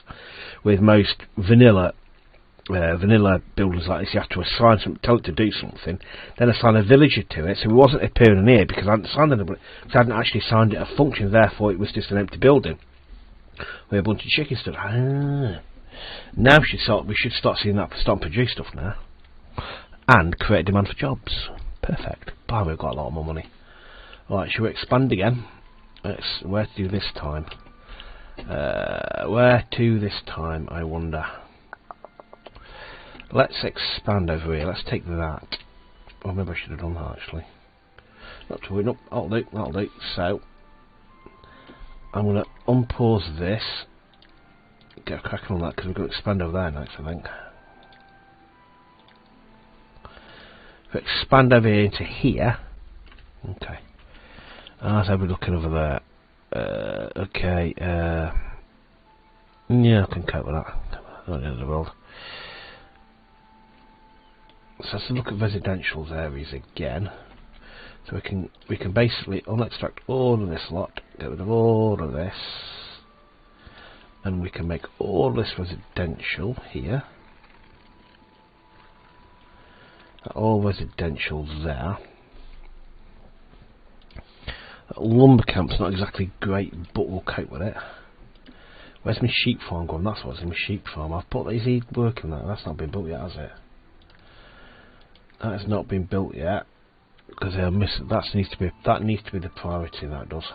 With most vanilla builders like this, you have to assign something, tell it to do something, then assign a villager to it. So it wasn't appearing in here because I hadn't signed it, because I hadn't actually signed it a function. Therefore, it was just an empty building with a bunch of chicken stuff. Now we should start seeing that start to produce stuff now, and create demand for jobs. Perfect. Wow, we've got a lot more money. Right, shall we expand again? Where to do this time? Where to this time, I wonder. Let's expand over here. Let's take that. Oh, maybe I should have done that actually. Not to worry. Nope, that'll do. So I'm going to unpause this. Get a cracking on that because we're going to expand over there next, I think. If we expand over here into here. Okay. So we're looking over there. Okay. Yeah, I can cope with that. Not the end of the world. So let's look at residential areas again. So we can basically unextract all of this lot, get rid of all of this, and we can make all this residential here. All residential there. That lumber camp's not exactly great, but we'll cope with it. Where's my sheep farm gone? That's what's in my sheep farm. I've put. Is he working that? That's not been built yet, has it? That has not been built yet because that needs to be the priority. That does.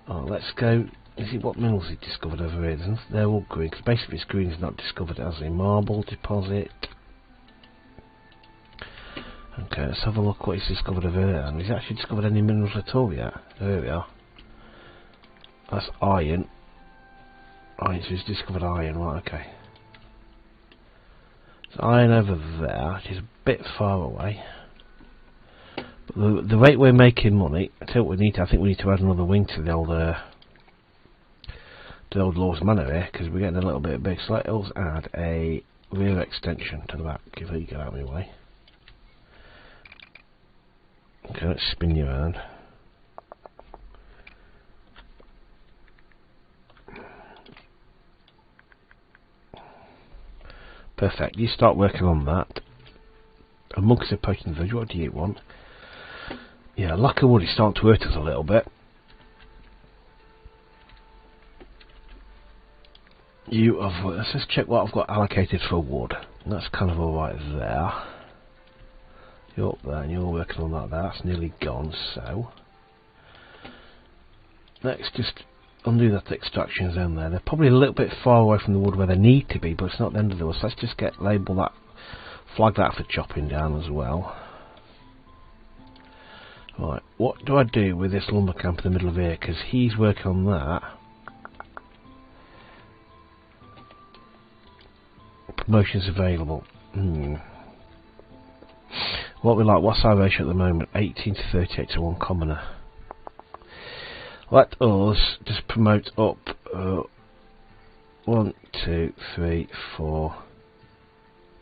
Oh, let's go. Is it what minerals he discovered over here? They're all green because basically it's green is not discovered as a marble deposit. Okay, let's have a look what he's discovered over here. And he's actually discovered any minerals at all yet? There we are. That's iron. Iron, so he's discovered iron. Right, okay. So iron over there, which is a bit far away. But the rate we're making money, I tell you what we need to. I think we need to add another wing to the old Lord's Manor here because we're getting a little bit big. So let's add a rear extension to the back. If you get out of my way. Okay, let's spin you around. Perfect. You start working on that. A monkey's approaching the village. What do you want? Yeah, lack of wood is starting to hurt us a little bit. Let's just check what I've got allocated for wood. And that's kind of alright there. You're up there and you're working on that there. That's nearly gone, so let's just undo that extraction zone there. They're probably a little bit far away from the wood where they need to be, but it's not the end of the world. So let's just label that, flag that for chopping down as well. Right, what do I do with this lumber camp in the middle of here? Because he's working on that. Promotions available. What we like? What's our ratio at the moment? 18 to 38 to 1 commoner. Let us just promote up 1, 2, 3, 4.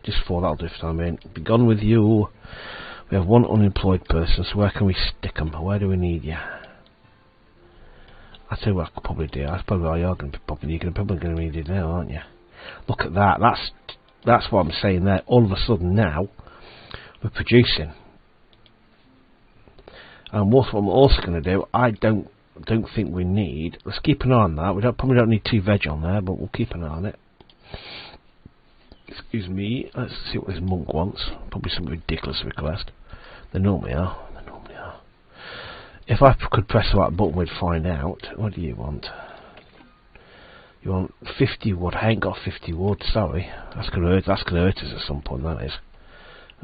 Just 4, that'll do for time being. Be gone with you. We have 1 unemployed person, so where can we stick them? Where do we need you? I tell you what I could probably do. That's probably what you're going to probably need it now, aren't you? Look at that. That's what I'm saying there. All of a sudden now we're producing. And what I'm also going to do, I don't think we need. Let's keep an eye on that. We probably don't need 2 veg on there, but we'll keep an eye on it. Excuse me. Let's see what this monk wants. Probably some ridiculous request. They normally are. If I could press the right button, we'd find out. What do you want? You want 50 wood? I ain't got 50 wood. Sorry. That's gonna hurt us at some point. That is.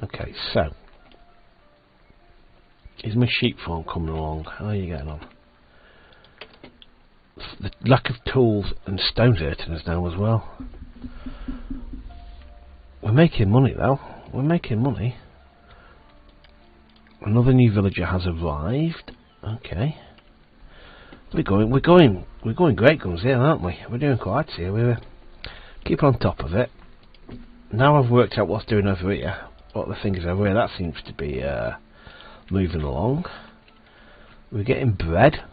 Okay. So, is my sheep farm coming along? How are you getting on? The lack of tools and stones hurting us now as well. We're making money though. We're making money. Another new villager has arrived. Okay. We're going great guns here, aren't we? We're doing quite here. We're keeping on top of it. Now I've worked out what's doing over here. What the thing is over here. That seems to be moving along. We're getting bread.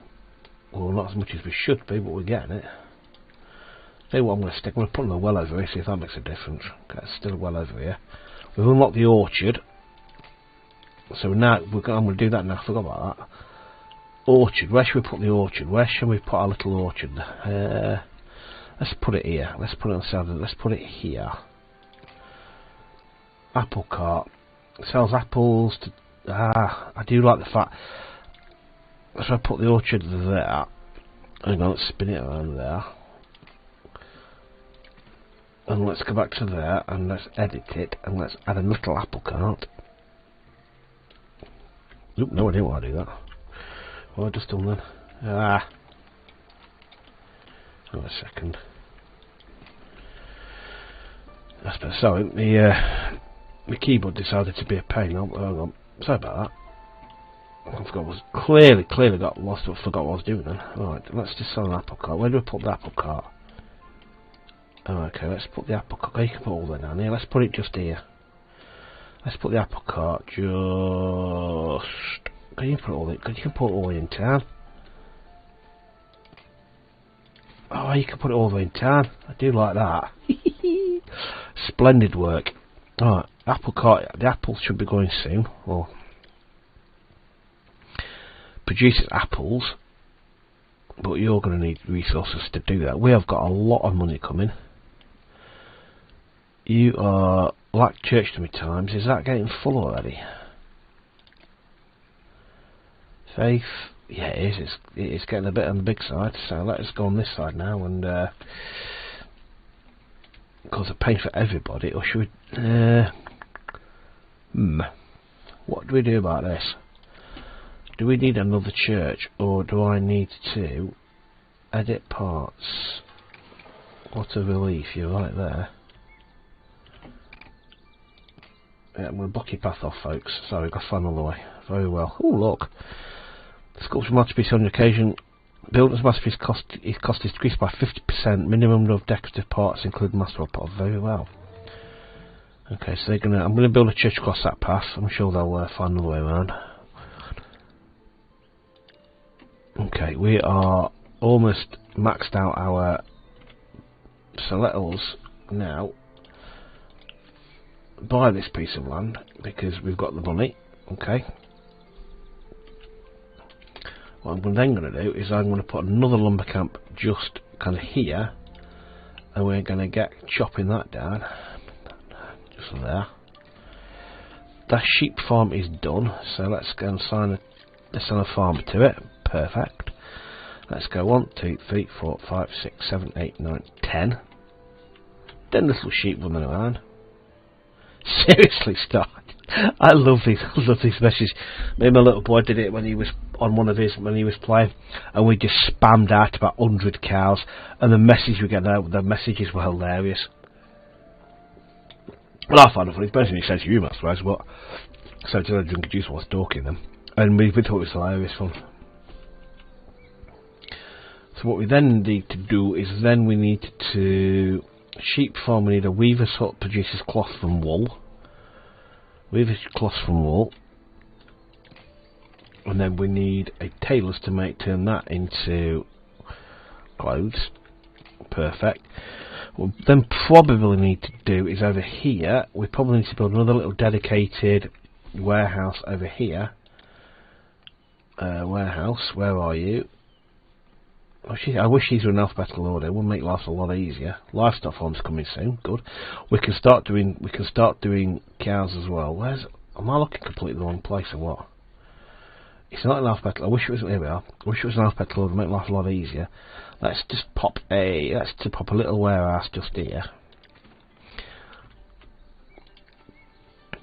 Well, not as much as we should be, but we're getting it. Tell you what, I'm going to put in a well over here, see if that makes a difference. Okay, it's still a well over here. We've unlocked the orchard. So now I'm going to do that now. I forgot about that. Orchard. Where should we put the orchard? Where shall we put our little orchard? Let's put it here. Let's put it on the side. Let's put it here. Apple cart. Sells apples to. I do like the fact. So I put the orchard there. Hang on, let's spin it around there. And let's go back to there and let's edit it and let's add a little apple cart. Oop, no, I didn't want to do that. What have I just done then? Wait a second. That's better. Sorry, my keyboard decided to be a pain. Hang on. Sorry about that. I forgot. Was clearly got lost. I forgot what I was doing then. Right, let's just sell an apple cart. Where do we put the apple cart? Oh, okay, let's put the apple cart. You can put all that down here. Let's put it just here. Let's put the apple cart just. Can you put it all in? You can put it all in town. Oh, you can put it all in town. I do like that. Splendid work. Alright, apple cart. The apples should be going soon. Well, produces apples, but you're going to need resources to do that. We have got a lot of money coming. You are like church to me times. Is that getting full already? Faith, yeah, it is. It's getting a bit on the big side. So let us go on this side now and cause a pain for everybody. Or should we? What do we do about this? Do we need another church, or do I need to edit parts? What a relief! You're right there. Yeah, I'm going to block your path off, folks. Sorry, I've got to find another way. Very well. Oh, look. Sculpture masterpiece on occasion. Builder's masterpiece cost is decreased by 50%. Minimum number of decorative parts include master pot. Very well. Okay, so I'm gonna build a church across that path. I'm sure they'll find another way around. Okay, we are almost maxed out our selectals now. Buy this piece of land because we've got the money. Okay. What I'm then going to do is I'm going to put another lumber camp just kind of here, and we're going to get chopping that down just there. That sheep farm is done, so let's go and assign a farmer to it. Perfect. Let's go 1, 2, 3, 4, 5, 6, 7, 8, 9, 10. 10 little sheep running around. Seriously, start. I love these messages. Me and my little boy did it when he was on when he was playing, and we just spammed out about 100 cows, and the message we get out, the messages were hilarious. Well, I found it funny. It's basically a sense of humour, I suppose, but so I drink a juice while stalking them, and we thought it was hilarious fun. So what we then need to do is we need to sheep farm. We need a weaver's hut produces cloth from wool. Weaver's cloth from wool, and then we need a tailor's to turn that into clothes. Perfect. What we then probably need to do is over here, we probably need to build another little dedicated warehouse over here. Warehouse, where are you? Oh, I wish these were in alphabetical order. It would make life a lot easier. Livestock farm's coming soon. Good. We can start doing cows as well. Am I looking completely the wrong place or what? It's not in alphabetical. I wish it was. Here we are. I wish it was in alphabetical order. Make life a lot easier. Let's pop a little warehouse just here.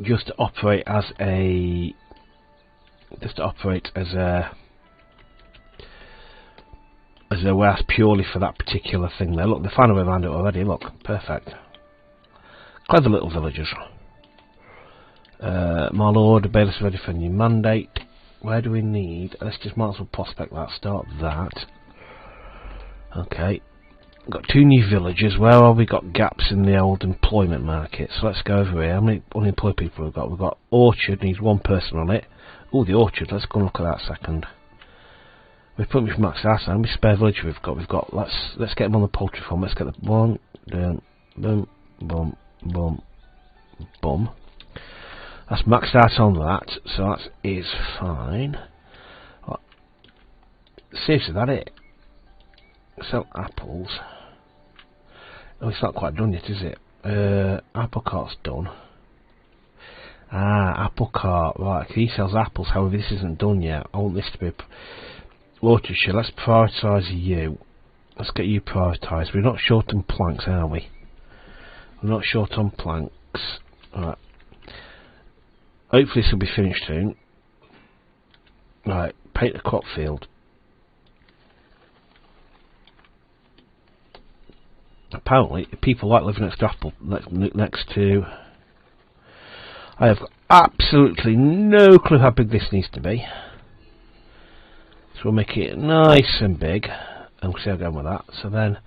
Just to operate as a warehouse purely for that particular thing there. Look, they found a way around it already. Look, perfect. Clever little villagers. My lord, the bailiff's ready for a new mandate. Where do we need? Let's just might as well prospect that. Start that. Okay. We've got 2 new villagers. Where are we? Got gaps in the old employment market. So let's go over here. How many unemployed people we've got? We've got Orchard, needs 1 person on it. Oh, the Orchard. Let's go and look at that a second. We've pretty much maxed out. How many spare villagers we've got? Let's get them on the poultry farm. Let's get the boom, boom, boom, boom, boom. That's maxed out on that, so that is fine. What? Seriously, that it? Sell apples. Oh, it's not quite done yet, is it? Apple cart's done. Apple cart, right. He sells apples, however this isn't done yet. I want this to be Watershed. Let's prioritise you. Let's get you prioritised. We're not short on planks, are we? We're not short on planks. Alright. Hopefully this will be finished soon. Right, paint the crop field. Apparently, people like living next to. I have absolutely no clue how big this needs to be. So we'll make it nice and big, and we'll see how I'm going with that. So then,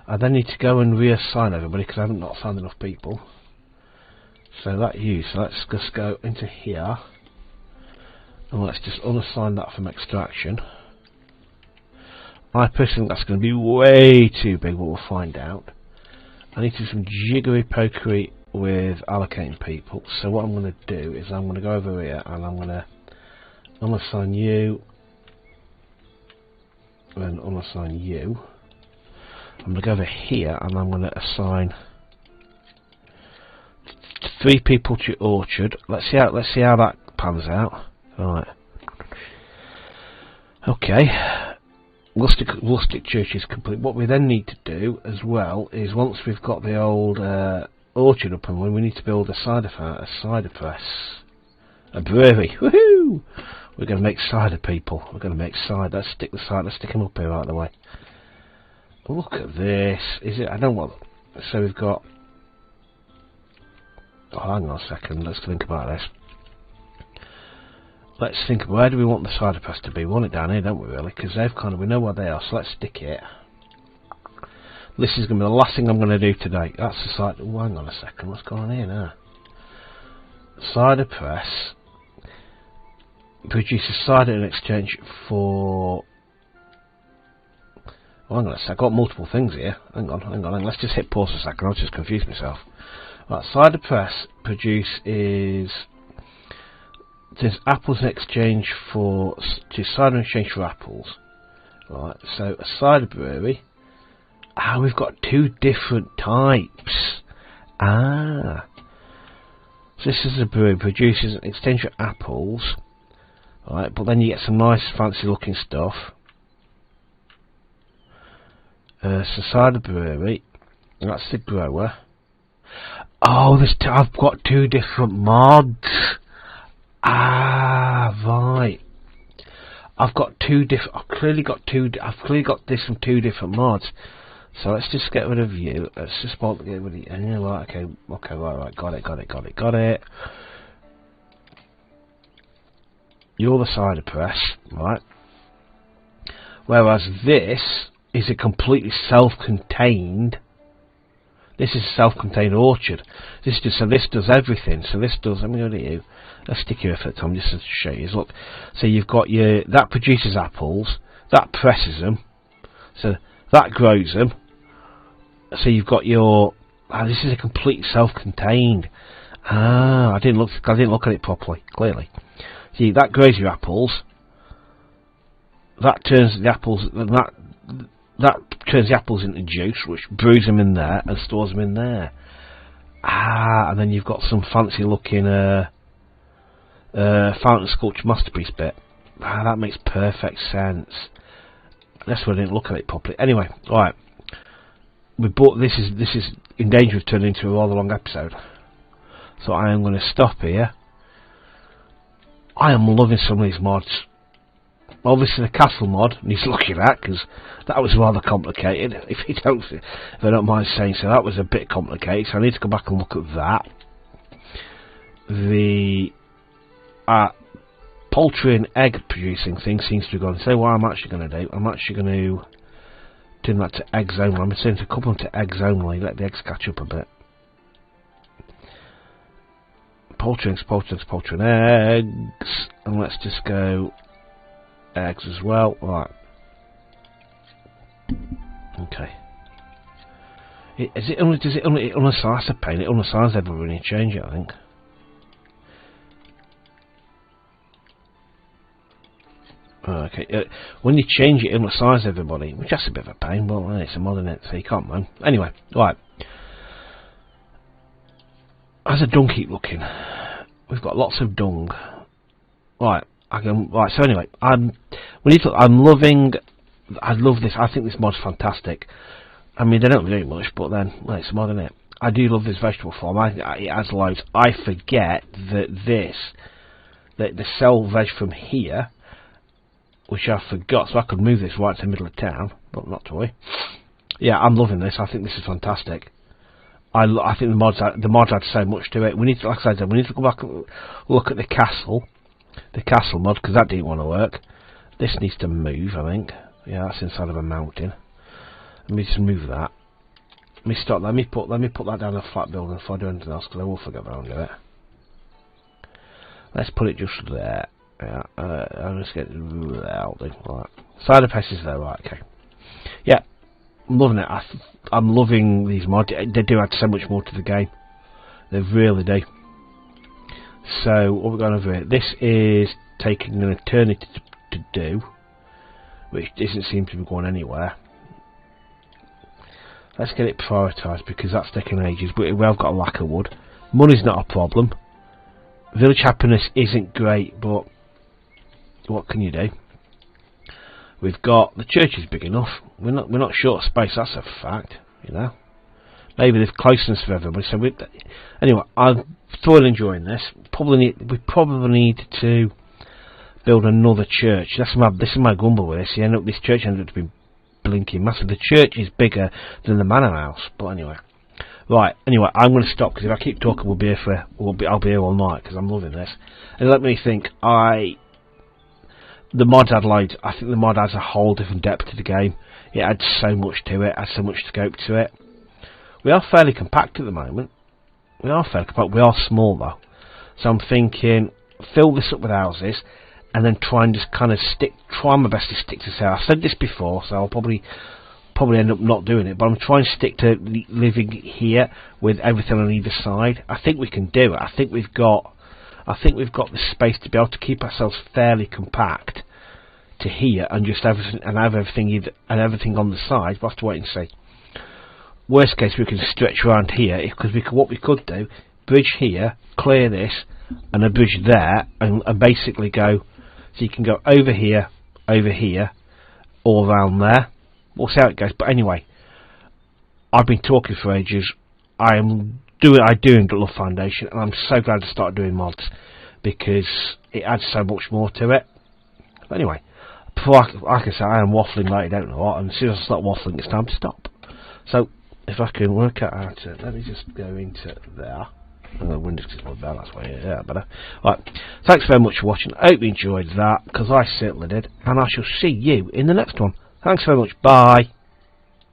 I then need to go and reassign everybody because I haven't not assigned enough people. So so let's just go into here, and let's just unassign that from extraction. I personally think that's going to be way too big, but we'll find out. I need to do some jiggery pokery with allocating people. So what I'm going to do is I'm going to go over here and I'm going to unassign you, and unassign you. I'm going to go over here and I'm going to assign 3 people to Orchard. Let's see how that pans out. Right. Okay. Rustic church is complete. What we then need to do as well is once we've got the old orchard up and running, we need to build a cider press, a brewery. Woohoo! We're going to make cider, people. We're going to make cider. Let's stick them up here right the way. Look at this. Is it? I don't want. So we've got. Oh, hang on a second. Let's think about this. Let's think. Where do we want the cider press to be? We want it down here, don't we? Really? Because we know where they are. So let's stick it. This is going to be the last thing I'm going to do today. That's the cider. Oh, hang on a second. What's going on here now? Cider press produces cider in exchange for. Oh, hang on a second. I've got multiple things here. Hang on. Let's just hit pause for a second. I'll just confuse myself. Right, cider press produces apples in exchange for cider in exchange for apples. Right, so a cider brewery. We've got 2 different types. So this is a brewery produces an exchange for apples. Right, but then you get some nice fancy looking stuff. So cider brewery. That's the grower. Oh, I've got 2 different mods. Right. I've clearly got this from 2 different mods. So let's just get rid of you. Let's just get rid of you. Right, okay, right. Got it. You're the cider press, right? Whereas this is a completely self-contained. This is a self-contained orchard. This does everything. So this does. Let me go to you. Let's stick you for Tom just to show you. Look, so you've got that produces apples, that presses them. So That grows them. So you've got your. This is a complete self-contained. I didn't look at it properly. Clearly, see that grows your apples. That turns the apples. That turns the apples into juice, which brews them in there and stores them in there. And then you've got some fancy-looking fountain sculpture masterpiece bit. That makes perfect sense. That's why I didn't look at it properly. Anyway, alright. We bought this is in danger of turning into a rather long episode. So I am going to stop here. I am loving some of these mods. Obviously the castle mod needs looking at, because that was rather complicated. If I don't mind saying so, that was a bit complicated. So I need to go back and look at that. The poultry and egg producing thing seems to have gone. So what I'm actually going to do, I'm actually going to turn that to eggs only. I'm going to couple them to eggs only. Let the eggs catch up a bit. Poultry and eggs, and let's just go eggs as well. Right. Okay. Does it unsize the paint? It unsize every when you change it, I think. Okay. When you change it, it unsize everybody, which is a bit of a pain, but it's a mod in it, so you can't moan. Anyway, right. How's the dung keep looking? We've got lots of dung. Right. So anyway, I love this. I think this mod's fantastic. I mean, they don't do much, but then, well, it's a mod, isn't it? I do love this vegetable farm. It adds loads. I forget that the sell veg from here, which I forgot, so I could move this right to the middle of town, but not to worry. Yeah, I'm loving this. I think this is fantastic. I think the mods add so much to it. We need to, like I said, we need to go back and look at the castle mod, because that didn't want to work. This needs to move, I think. Yeah, that's inside of a mountain. Let me just move that. Let me stop. Let me put that down a flat building before I do anything else, because I will forget that I'll do it. Let's put it just there. Yeah, I'm just getting right. Side of is there, right? Okay. Yeah, I'm loving it. I'm loving these mods. They do add so much more to the game. They really do. So what we're going over here. This is taking an eternity to do, which doesn't seem to be going anywhere. Let's get it prioritised, because that's taking ages. But we have got a lack of wood. Money's not a problem. Village happiness isn't great, but what can you do? We've got the church is big enough. We're not short of space. That's a fact, you know. Maybe there's closeness for everybody. So anyway, I'm thoroughly enjoying this. We probably need to build another church. This is my grumble with this. This church ended up to be blinking massive. The church is bigger than the manor house. But anyway, right. Anyway, I'm going to stop, because if I keep talking, I'll be here all night, because I'm loving this. And let me think. The mod add loads. I think the mod adds a whole different depth to the game. It adds so much to it. Adds so much scope to it. We are fairly compact at the moment. We are small though. So I'm thinking, fill this up with houses, and then try and just kind of try my best to stick to I've said this before, so I'll probably end up not doing it, but I'm trying to stick to living here with everything on either side. I think we can do it. I think we've got the space to be able to keep ourselves fairly compact to here, and just have everything on the side. We'll have to wait and see. Worst case, we can stretch around here, because what we could do, bridge here, clear this, and a bridge there, and basically go. So you can go over here, all around there. We'll see how it goes. But anyway, I've been talking for ages. I do love Foundation, and I'm so glad to start doing mods, because it adds so much more to it. But anyway, like I say, I am waffling like I don't know what, and as soon as I start waffling, it's time to stop. So if I can work out how to, let me just go into there. Windows is not there, that's why, yeah, better. Right, thanks very much for watching. I hope you enjoyed that, because I certainly did, and I shall see you in the next one. Thanks very much, bye.